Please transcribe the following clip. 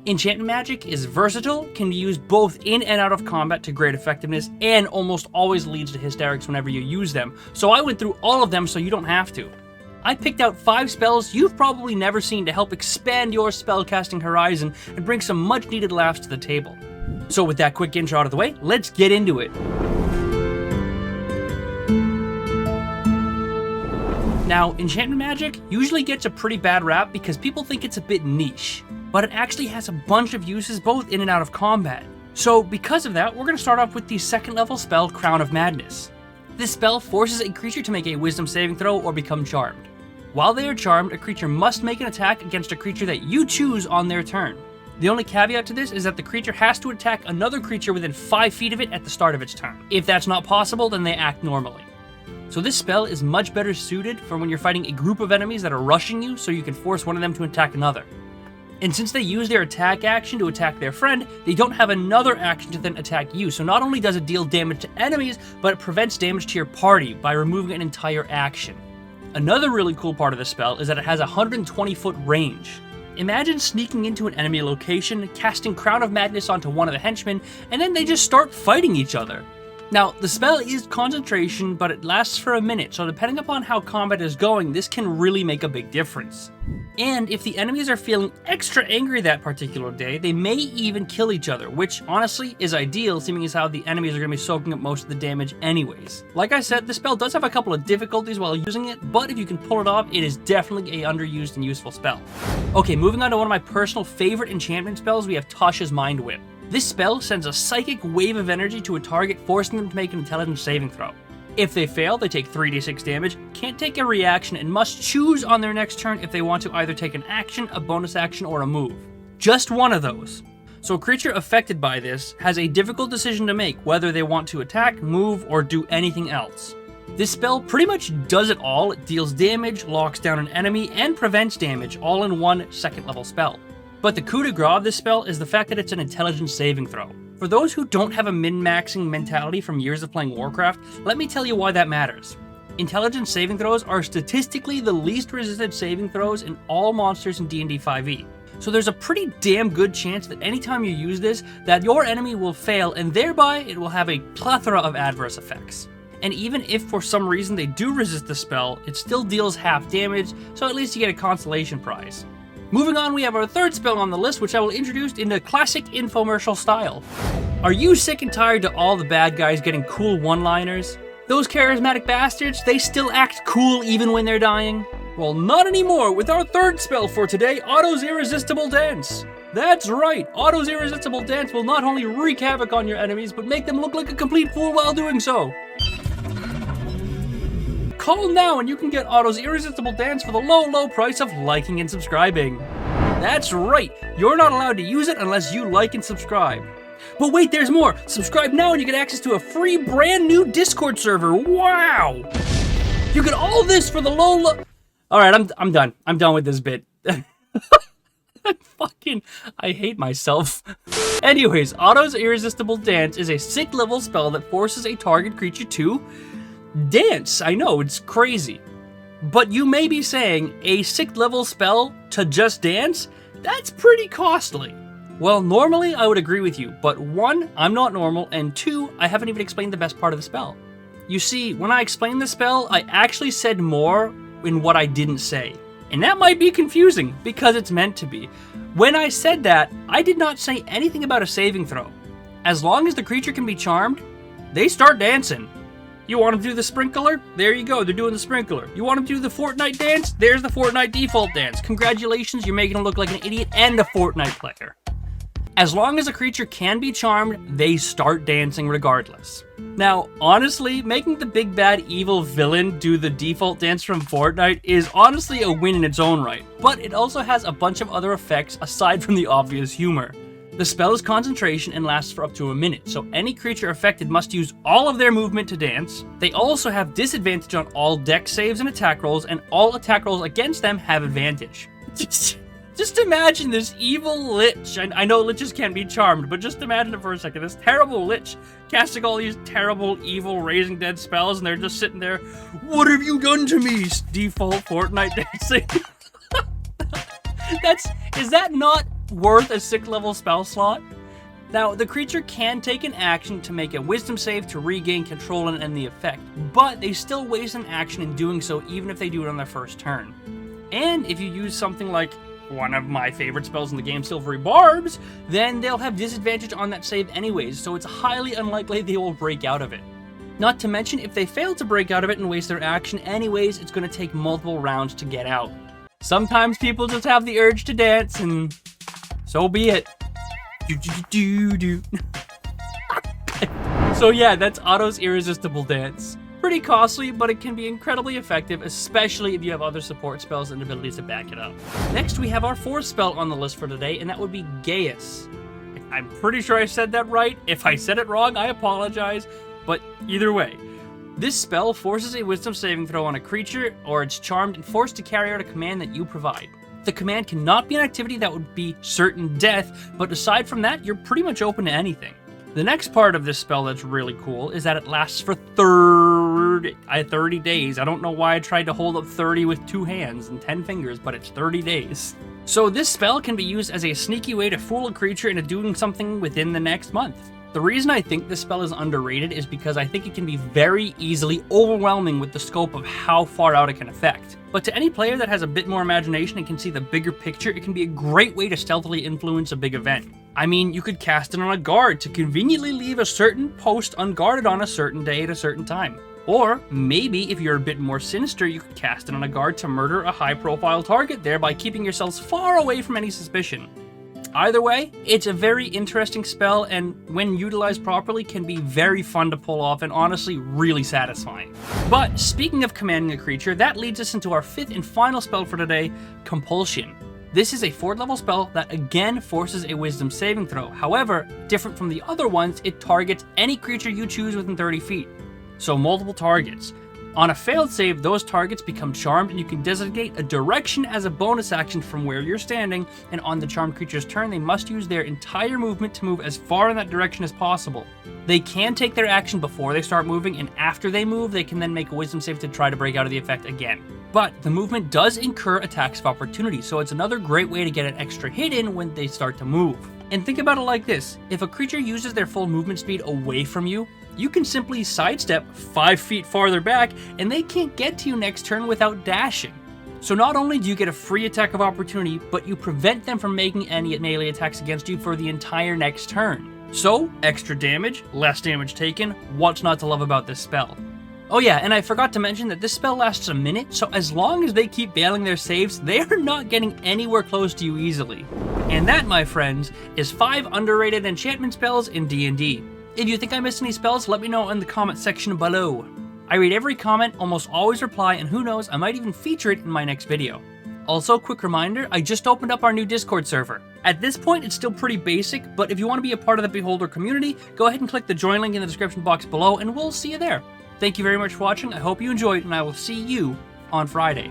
Enchantment Magic is versatile, can be used both in and out of combat to great effectiveness, and almost always leads to hysterics whenever you use them, so I went through all of them so you don't have to. I picked out 5 spells you've probably never seen to help expand your spellcasting horizon and bring some much needed laughs to the table. So with that quick intro out of the way, let's get into it. Now, Enchantment Magic usually gets a pretty bad rap because people think it's a bit niche, but it actually has a bunch of uses both in and out of combat. So because of that, we're going to start off with the 2nd level spell, Crown of Madness. This spell forces a creature to make a wisdom saving throw or become charmed. While they are charmed, a creature must make an attack against a creature that you choose on their turn. The only caveat to this is that the creature has to attack another creature within 5 feet of it at the start of its turn. If that's not possible, then they act normally. So this spell is much better suited for when you're fighting a group of enemies that are rushing you, so you can force one of them to attack another. And since they use their attack action to attack their friend, they don't have another action to then attack you, so not only does it deal damage to enemies, but it prevents damage to your party by removing an entire action. Another really cool part of the spell is that it has a 120-foot range. Imagine sneaking into an enemy location, casting Crown of Madness onto one of the henchmen, and then they just start fighting each other. Now, the spell is concentration, but it lasts for a minute, so depending upon how combat is going, this can really make a big difference. And if the enemies are feeling extra angry that particular day, they may even kill each other, which honestly is ideal, seeing as how the enemies are going to be soaking up most of the damage anyways. Like I said, the spell does have a couple of difficulties while using it, but if you can pull it off, it is definitely a underused and useful spell. Okay, moving on to one of my personal favorite enchantment spells, we have Tasha's Mind Whip. This spell sends a psychic wave of energy to a target, forcing them to make an intelligence saving throw. If they fail, they take 3d6 damage, can't take a reaction, and must choose on their next turn if they want to either take an action, a bonus action, or a move. Just one of those. So a creature affected by this has a difficult decision to make whether they want to attack, move, or do anything else. This spell pretty much does it all. It deals damage, locks down an enemy, and prevents damage, all in one 2nd level spell. But the coup de grace of this spell is the fact that it's an intelligence saving throw. For those who don't have a min-maxing mentality from years of playing Warcraft, let me tell you why that matters. Intelligence saving throws are statistically the least resisted saving throws in all monsters in D&D 5e. So there's a pretty damn good chance that anytime you use this, that your enemy will fail, and thereby it will have a plethora of adverse effects. And even if for some reason they do resist the spell, it still deals half damage, so at least you get a consolation prize. Moving on, we have our 3rd spell on the list, which I will introduce in the classic infomercial style. Are you sick and tired to all the bad guys getting cool one-liners? Those charismatic bastards, they still act cool even when they're dying? Well, not anymore with our 3rd spell for today, Otto's Irresistible Dance. That's right, Otto's Irresistible Dance will not only wreak havoc on your enemies, but make them look like a complete fool while doing so. Call now and you can get Otto's Irresistible Dance for the low price of liking and subscribing. That's right, you're not allowed to use it unless you like and subscribe. But wait, there's more! Subscribe now and you get access to a free brand new Discord server. Wow! You get all this for the low. Alright, I'm done. I'm done with this bit. I hate myself. Anyways, Otto's Irresistible Dance is a 6th level spell that forces a target creature to dance. I know, it's crazy. But you may be saying, a 6th level spell to just dance? That's pretty costly. Well, normally I would agree with you, but 1, I'm not normal, and 2, I haven't even explained the best part of the spell. You see, when I explained the spell, I actually said more in what I didn't say. And that might be confusing, because it's meant to be. When I said that, I did not say anything about a saving throw. As long as the creature can be charmed, they start dancing. You want them to do the sprinkler? There you go, they're doing the sprinkler. You want them to do the Fortnite dance? There's the Fortnite default dance. Congratulations, you're making them look like an idiot and a Fortnite player. As long as a creature can be charmed, they start dancing regardless. Now, honestly, making the big bad evil villain do the default dance from Fortnite is honestly a win in its own right, but it also has a bunch of other effects aside from the obvious humor. The spell is concentration and lasts for up to a minute, so any creature affected must use all of their movement to dance. They also have disadvantage on all dex saves and attack rolls, and all attack rolls against them have advantage. Just imagine this evil lich. I know liches can't be charmed, but just imagine it for a second. This terrible lich casting all these terrible, evil, raising dead spells, and they're just sitting there, "What have you done to me?" Default Fortnite dancing. Is that not worth a 6th level spell slot. Now, the creature can take an action to make a wisdom save to regain control and end the effect, but they still waste an action in doing so even if they do it on their first turn. And if you use something like one of my favorite spells in the game, Silvery Barbs, then they'll have disadvantage on that save anyways, so it's highly unlikely they will break out of it. Not to mention, if they fail to break out of it and waste their action anyways, it's going to take multiple rounds to get out. Sometimes people just have the urge to dance, and so be it. So yeah, that's OTTO'S Irresistible Dance. Pretty costly, but it can be incredibly effective, especially if you have other support spells and abilities to back it up. Next, we have our 4th spell on the list for today, and that would be Gaius. I'm pretty sure I said that right. If I said it wrong, I apologize, but either way. This spell forces a wisdom saving throw on a creature, or it's charmed and forced to carry out a command that you provide. The command cannot be an activity that would be certain death, but aside from that, you're pretty much open to anything. The next part of this spell that's really cool is that it lasts for 30 days. I don't know why I tried to hold up 30 with 2 hands and 10 fingers, but it's 30 days. So this spell can be used as a sneaky way to fool a creature into doing something within the next month. The reason I think this spell is underrated is because I think it can be very easily overwhelming with the scope of how far out it can affect. But to any player that has a bit more imagination and can see the bigger picture, it can be a great way to stealthily influence a big event. I mean, you could cast it on a guard to conveniently leave a certain post unguarded on a certain day at a certain time. Or maybe, if you're a bit more sinister, you could cast it on a guard to murder a high-profile target, thereby keeping yourselves far away from any suspicion. Either way, it's a very interesting spell, and when utilized properly can be very fun to pull off and honestly really satisfying. But speaking of commanding a creature, that leads us into our 5th and final spell for today, Compulsion. This is a 4th level spell that again forces a wisdom saving throw. However, different from the other ones, it targets any creature you choose within 30 feet. So multiple targets. On a failed save, those targets become charmed, and you can designate a direction as a bonus action from where you're standing, and on the charmed creature's turn, they must use their entire movement to move as far in that direction as possible. They can take their action before they start moving, and after they move, they can then make a wisdom save to try to break out of the effect again. But the movement does incur attacks of opportunity, so it's another great way to get an extra hit in when they start to move. And think about it like this: if a creature uses their full movement speed away from you, you can simply sidestep 5 feet farther back, and they can't get to you next turn without dashing. So not only do you get a free attack of opportunity, but you prevent them from making any melee attacks against you for the entire next turn. So, extra damage, less damage taken, what's not to love about this spell? Oh yeah, and I forgot to mention that this spell lasts a minute, so as long as they keep bailing their saves, they are not getting anywhere close to you easily. And that, my friends, is 5 underrated enchantment spells in D&D. If you think I missed any spells, let me know in the comment section below. I read every comment, almost always reply, and who knows, I might even feature it in my next video. Also, quick reminder, I just opened up our new Discord server. At this point, it's still pretty basic, but if you want to be a part of the Beholder community, go ahead and click the join link in the description box below, and we'll see you there. Thank you very much for watching, I hope you enjoyed, and I will see you on Friday.